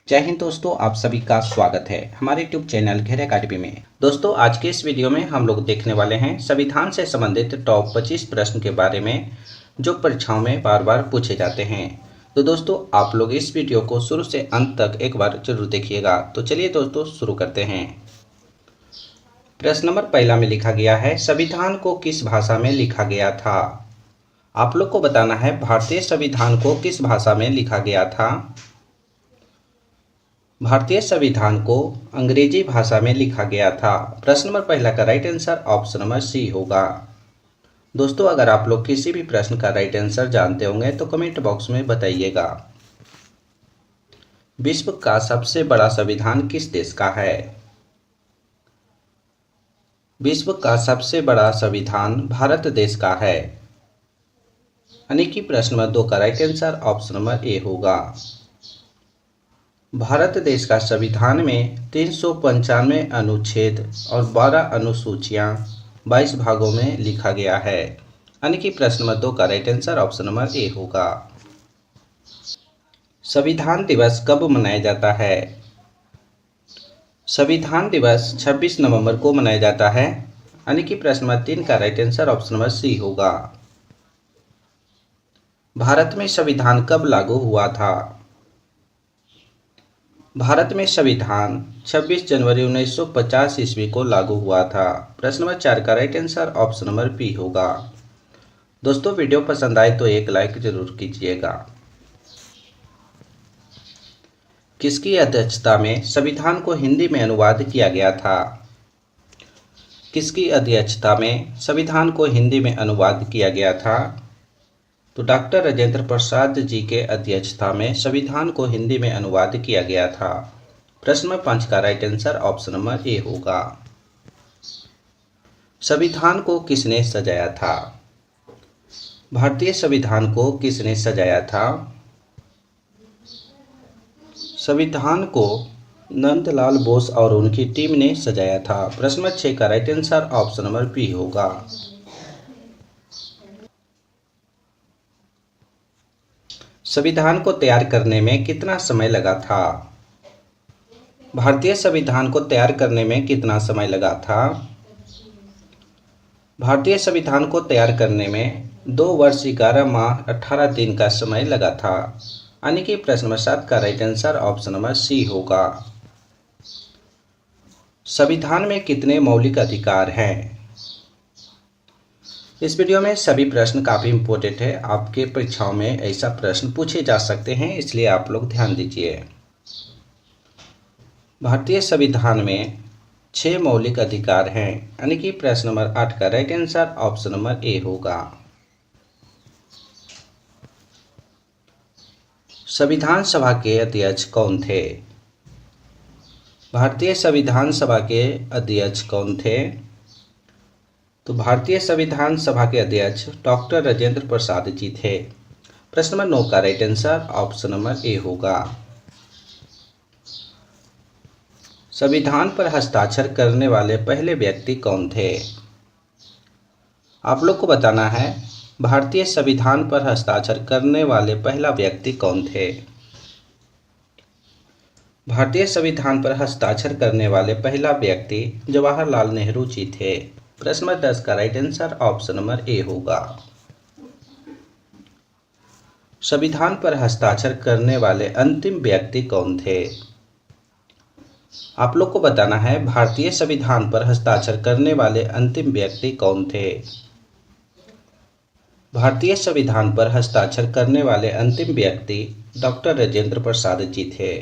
जय हिंद दोस्तों, आप सभी का स्वागत है हमारे यूट्यूब चैनल घेर अकाडमी में। दोस्तों, आज के इस वीडियो में हम लोग देखने वाले हैं संविधान से संबंधित टॉप 25 प्रश्न के बारे में जो परीक्षाओं में बार बार पूछे जाते हैं। तो दोस्तों, आप लोग इस वीडियो को शुरू से अंत तक एक बार जरूर देखिएगा। तो चलिए दोस्तों, शुरू करते हैं। प्रश्न नंबर पहला में लिखा गया है, संविधान को किस भाषा में लिखा गया था। आप लोग को बताना है भारतीय संविधान को किस भाषा में लिखा गया था। भारतीय संविधान को अंग्रेजी भाषा में लिखा गया था। प्रश्न नंबर पहला का right answer option number C होगा। दोस्तों, अगर आप लोग किसी भी प्रश्न का राइट आंसर जानते होंगे तो कमेंट बॉक्स में बताइएगा। विश्व का सबसे बड़ा संविधान किस देश का है। विश्व का सबसे बड़ा संविधान भारत देश का है। यानी कि प्रश्न नंबर 2 का right answer option number A होगा। भारत देश का संविधान में 395 अनुच्छेद और 12 अनुसूचियां 22 भागों में लिखा गया है। यानी कि प्रश्न नंबर 2 का right answer option number A होगा। संविधान दिवस कब मनाया जाता है। संविधान दिवस 26 नवंबर को मनाया जाता है। यानी कि प्रश्न नंबर 3 का right answer option number C होगा। भारत में संविधान कब लागू हुआ था। भारत में संविधान 26 जनवरी 1950 ईस्वी को लागू हुआ था। प्रश्न नंबर 4 का right answer option number B होगा। दोस्तों, वीडियो पसंद आए तो एक लाइक जरूर कीजिएगा। किसकी अध्यक्षता में संविधान को हिंदी में अनुवाद किया गया था। किसकी अध्यक्षता में संविधान को हिंदी में अनुवाद किया गया था। तो डॉक्टर राजेंद्र प्रसाद जी के अध्यक्षता में संविधान को हिंदी में अनुवाद किया गया था। प्रश्न नंबर 5 का right answer option number A होगा। संविधान को किसने सजाया था। भारतीय संविधान को किसने सजाया था। संविधान को नंदलाल बोस और उनकी टीम ने सजाया था। प्रश्न नंबर 6 का right answer option number B होगा। संविधान को तैयार करने में कितना समय लगा था। भारतीय संविधान को तैयार करने में कितना समय लगा था। भारतीय संविधान को तैयार करने में 2 वर्ष 11 माह 18 दिन का समय लगा था। यानी कि प्रश्न नंबर 7 का right answer option number C होगा। संविधान में कितने मौलिक अधिकार हैं। इस वीडियो में सभी प्रश्न काफ़ी इम्पोर्टेंट है। आपके परीक्षाओं में ऐसा प्रश्न पूछे जा सकते हैं, इसलिए आप लोग ध्यान दीजिए। भारतीय संविधान में 6 मौलिक अधिकार हैं। यानी कि प्रश्न नंबर 8 का right answer option number A होगा। संविधान सभा के अध्यक्ष कौन थे। भारतीय संविधान सभा के अध्यक्ष कौन थे। तो भारतीय संविधान सभा के अध्यक्ष डॉक्टर राजेंद्र प्रसाद जी थे। प्रश्न नंबर 9 का right answer option number A होगा। संविधान पर हस्ताक्षर करने वाले पहले व्यक्ति कौन थे। आप लोग को बताना है भारतीय संविधान पर हस्ताक्षर करने वाले पहला व्यक्ति कौन थे। भारतीय संविधान पर हस्ताक्षर करने वाले पहला व्यक्ति जवाहरलाल नेहरू जी थे। प्रश्न नंबर 10 का right answer option number A होगा। संविधान पर हस्ताक्षर करने वाले अंतिम व्यक्ति कौन थे। आप लोग को बताना है भारतीय संविधान पर हस्ताक्षर करने वाले अंतिम व्यक्ति कौन थे। भारतीय संविधान पर हस्ताक्षर करने वाले अंतिम व्यक्ति डॉक्टर राजेंद्र प्रसाद जी थे।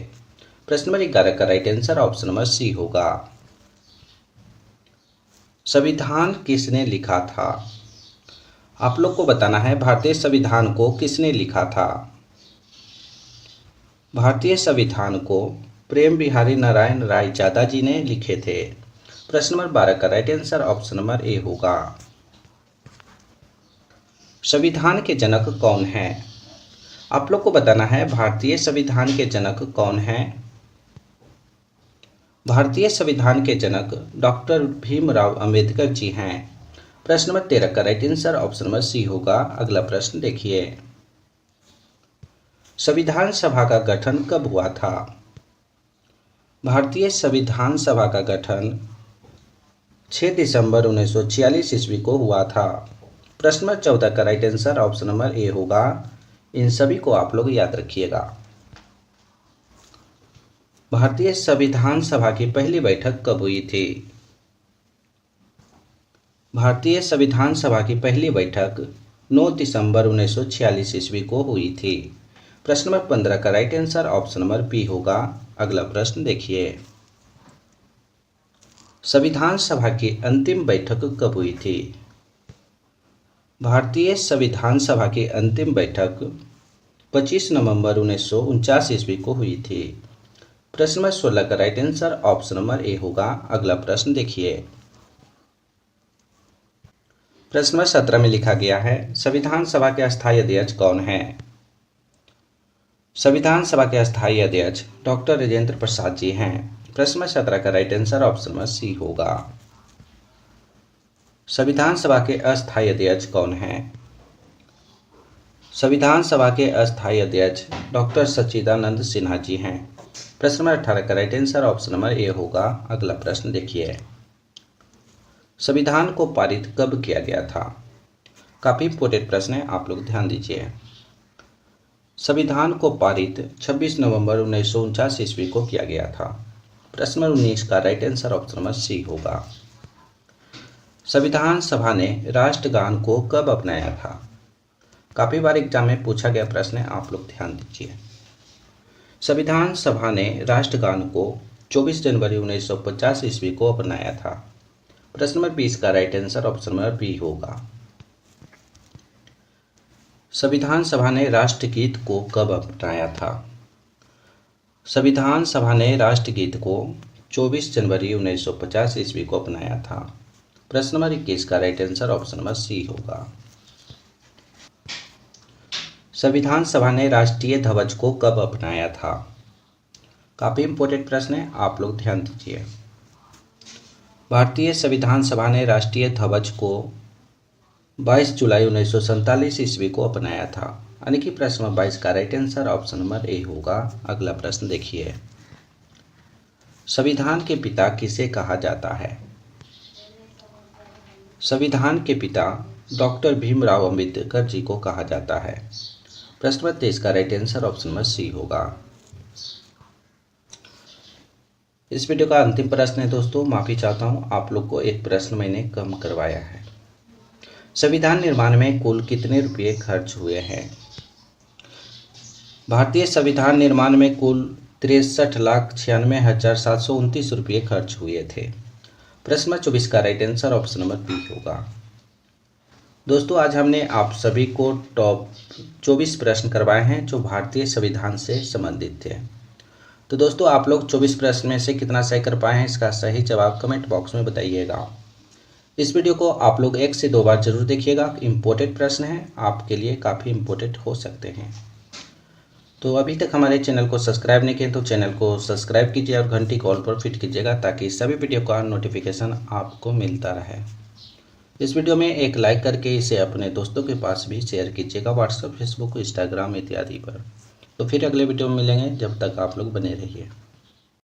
प्रश्न नंबर 11 का right answer option number C होगा। संविधान किसने लिखा था। आप लोग को बताना है भारतीय संविधान को किसने लिखा था। भारतीय संविधान को प्रेम बिहारी नारायण रायजादा जी ने लिखे थे। प्रश्न नंबर 12 का right answer option number A होगा। संविधान के जनक कौन हैं। आप लोग को बताना है भारतीय संविधान के जनक कौन हैं। भारतीय संविधान के जनक डॉक्टर भीमराव अंबेडकर जी हैं। प्रश्न नंबर 13 का right answer option number C होगा। अगला प्रश्न देखिए, संविधान सभा का गठन कब हुआ था। भारतीय संविधान सभा का गठन 6 दिसंबर 1946 ईस्वी को हुआ था। प्रश्न नंबर 14 का right answer option number A होगा। इन सभी को आप लोग याद रखिएगा। भारतीय संविधान सभा की पहली बैठक कब हुई थी? भारतीय संविधान सभा की पहली बैठक 9 दिसंबर 1946 ईस्वी को हुई थी। प्रश्न नंबर 15 का right answer option number B होगा। अगला प्रश्न देखिए, संविधान सभा की अंतिम बैठक कब हुई थी? भारतीय संविधान सभा की अंतिम बैठक 25 नवंबर 1949 ईस्वी को हुई थी। प्रश्न नंबर 16 का right answer option number A होगा। अगला प्रश्न देखिए, प्रश्न नंबर 17 में लिखा गया है, संविधान सभा के अस्थायी अध्यक्ष कौन है? संविधान सभा के अस्थायी अध्यक्ष डॉक्टर राजेंद्र प्रसाद जी हैं। प्रश्न नंबर 17 का right answer option number C होगा। संविधान सभा के अस्थायी अध्यक्ष कौन हैं? संविधान सभा के अस्थायी अध्यक्ष डॉक्टर सच्चिदानंद सिन्हा जी हैं। प्रश्न नंबर 18 का right answer option number A होगा। अगला प्रश्न देखिए, संविधान को पारित कब किया गया था? काफी इंपोर्टेंट प्रश्न है, आप लोग ध्यान दीजिए। संविधान को पारित 26 नवंबर 1949 ईस्वी को किया गया था। प्रश्न नंबर 19 का right answer option number C होगा। संविधान सभा ने राष्ट्रगान को कब अपनाया था? काफी बार एग्जाम में पूछा गया प्रश्न है, आप लोग ध्यान दीजिए। संविधान सभा ने राष्ट्रगान को 24 जनवरी 1950 ईस्वी को अपनाया था। प्रश्न नंबर 20 का right answer option number B होगा। संविधान सभा ने राष्ट्रगीत को कब अपनाया था? संविधान सभा ने राष्ट्रगीत को 24 जनवरी 1950 ईस्वी को अपनाया था। प्रश्न नंबर 21 का right answer option number C होगा। संविधान सभा ने राष्ट्रीय ध्वज को कब अपनाया था? काफी इंपोर्टेंट प्रश्न है, आप लोग ध्यान दीजिए। भारतीय संविधान सभा ने राष्ट्रीय ध्वज को 22 जुलाई 1947 ईस्वी को अपनाया था। यानी कि प्रश्न नंबर 22 का right answer option number A होगा। अगला प्रश्न देखिए, संविधान के पिता किसे कहा जाता है? संविधान के पिता डॉक्टर भीमराव अंबेडकर जी को कहा जाता है। प्रश्न नंबर 23 का right answer option number C होगा। इस वीडियो का अंतिम प्रश्न है दोस्तों, माफी चाहता हूं, आप लोग को एक प्रश्न मैंने कम करवाया है। संविधान निर्माण में कुल कितने रुपये खर्च हुए हैं? भारतीय संविधान निर्माण में कुल 63,96,729 रुपये खर्च हुए थे। प्रश्न नंबर 24 का right answer option number B होगा। दोस्तों आज हमने आप सभी को टॉप 24 प्रश्न करवाए हैं जो भारतीय संविधान से संबंधित थे। तो दोस्तों आप लोग 24 प्रश्न में से कितना सही कर पाए हैं, इसका सही जवाब कमेंट बॉक्स में बताइएगा। इस वीडियो को आप लोग 1 से 2 बार जरूर देखिएगा। इम्पोर्टेंट प्रश्न हैं, आपके लिए काफ़ी इम्पोर्टेंट हो सकते हैं। तो अभी तक हमारे चैनल को सब्सक्राइब नहीं किए तो चैनल को सब्सक्राइब कीजिए और घंटी कॉल पर फिट कीजिएगा ताकि सभी वीडियो का नोटिफिकेशन आपको मिलता रहे। इस वीडियो में एक लाइक करके इसे अपने दोस्तों के पास भी शेयर कीजिएगा, व्हाट्सएप, फेसबुक, इंस्टाग्राम इत्यादि पर। तो फिर अगले वीडियो में मिलेंगे, जब तक आप लोग बने रहिए।